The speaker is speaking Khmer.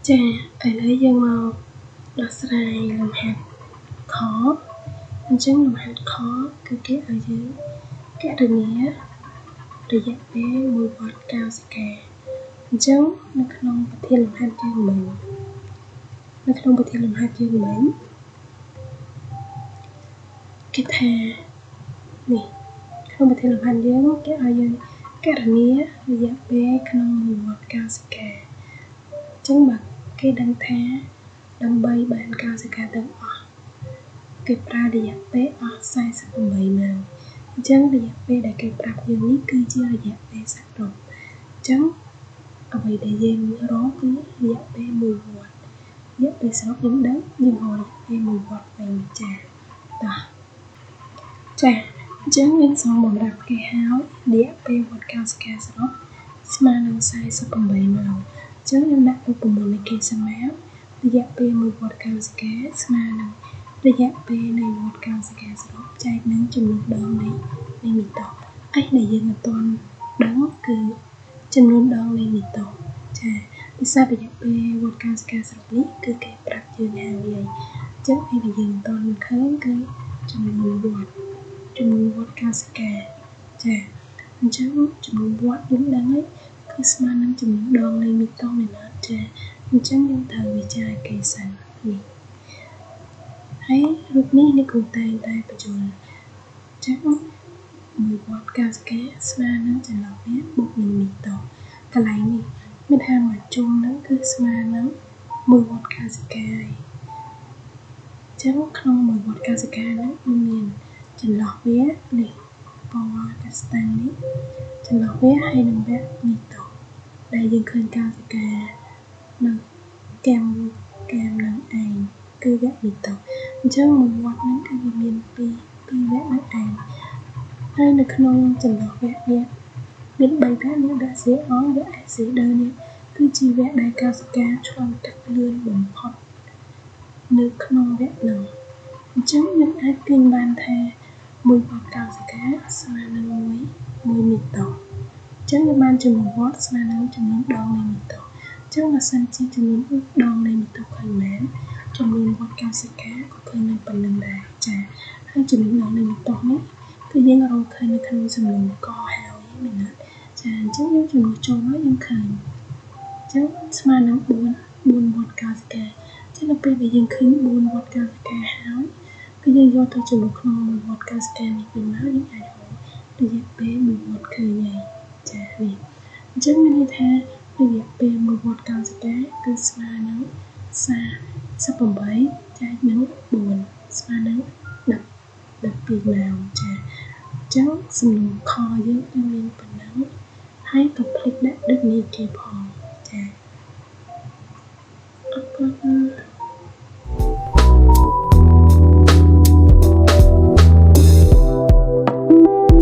ចាឥឡូវយើងមកដោះស្រាយលំហាត់ខអញ្ចឹងលំហាត់ខគឺគេឲ្យយើងគណនារយៈពេល1វ៉ាត់កោសិកាអញ្ចឹងនៅក្នុងប្រធានលំហាត់យើងមិញគេថានេះក្នុងប្រធានលំហាត់យើងគេឲ្យយើងគណនារយៈពេលក្នុង1វ៉ាត់កោសិកាអញ្ចឹងបើគេដឹងថាដើម្បីបានកោសិកាទាំងអស់គេប្រើរយៈពេលអស់48ម៉ោងអញ្ចឹងរយៈពេលដែលគេប្រាប់យើងនេះគឺជារយៈពេលសរុបអញ្ចឹងអ្វីដែលយើងរកគឺរយៈពេល1វ៉ាត់រយៈពេលសរុបយើងដឹងយើងរករយៈពេល1វ៉ាត់វិញចាអញ្ចឹងយើងសូមបំរាប់គេហើយរយៈពេលវ៉ាត់កោសិកាសរុបស្មើនឹង48ម៉ោងអញ្ចឹងយើងដាក់រូបមន្តនៃគេសម្រាប់រយៈពេល1វ៉ាត់កោសិកាស្មើនឹងរយៈពេលនៃវ៉ាត់កោសិកាសរុបចែកនឹងចំនួនដងនៃមីតូដែលយើងអត់ទាន់ដឹងគឺចំនួនដងនៃមីតូចាភាសាររយៈពេលវ៉ាត់កោសិកាសរុបនេះគឺគេប្រាប់យើងហើយអញ្ចឹងពេលដែលយើងអត់ទាន់ឃើញគឺចំនួនវ៉ាត់កោសិកាចាអញ្ចឹងចំនួនវ៉ាត់យើងដឹងហើយគឺស្មើនឹងចំនួនដងនៃមីតូមែនអត់ចាអញ្ចឹងយើងត្រូវវិចារគេសិននេះហើយរូបនេះគ្រូតែបញ្ចូលចា1វ៉ាត់កោសិកាស្មើនឹងចន្លោះវាបូកនឹងមីតូកន្លែងនេះមានថាមួយជុំហ្នឹងគឺស្មើនឹង1វ៉ាត់កោសិកាហើយអញ្ចឹងក្នុង1វ៉ាត់កោសិកាហ្នឹងមានចន្លោះវានេះពណ៌កាស្តាំងនេះចន្លោះវាហើយនឹងវគ្គមីតូដែលយើងឃើញកោសិកានៅកែមនឹងឯងគឺវគ្គមីតូអញ្ចឹង1វ៉ាត់ហ្នឹងគឺវាមាន2វគ្គនៅឯងហើយនៅក្នុងចន្លោះវគ្គនេះមាន3វគ្គនេះវគ្គ C-on វគ្គ S-D នេះគឺជាវគ្គដែលកោសិកាឆ្លងកាត់លឿនបំផុតនៅក្នុងវគ្គនោះអញ្ចឹងយើងអាចទាញបានថា1វ៉ាត់កោសិកាស្មើនឹង1មីតូអញ្ចឹងយើងបានចំនួនវ៉ាត់ស្មើនឹងចំនួនដងនៃមីតូអញ្ចឹងបើសិនជាចំនួនដងនៃមីតូឃើញមែនចំនួនវ៉ាត់កោសិកាក៏ឃើញនឹងប៉ុណ្្នឹងដែរចាហើយចំនួនដងនៃមីតូនេះគឺយើងរកឃើញនៅក្នុងសំណួរកហើយមែនទេចាអញ្ចឹងយើងចំនួនចូលមកយើងឃើញអញ្ចឹងស្មើនឹង4វ៉ាត់កោសិកាអញ្ចឹងនៅពេលដែលយើងឃើញ4វ៉ាត់កោសិកាហើយគឺយើងយកទៅចំនួនក្នុង1វ៉ាត់កោសិកានេះវិញមកយើងអាចរករយៈពេល1វ៉ាត់ឃើញហើយចានេះអញ្ចឹងមានន័យថារយៈពេល1វ៉ាត់កោសិកាគឺស្មើនឹង48ចែកនឹង4ស្មើនឹង12ម៉ោងចាអញ្ចឹងសំណួរខយើងមានប៉ុណ្ណឹងហើយកុំភ្លេចដាក់ដូចនេះគេផង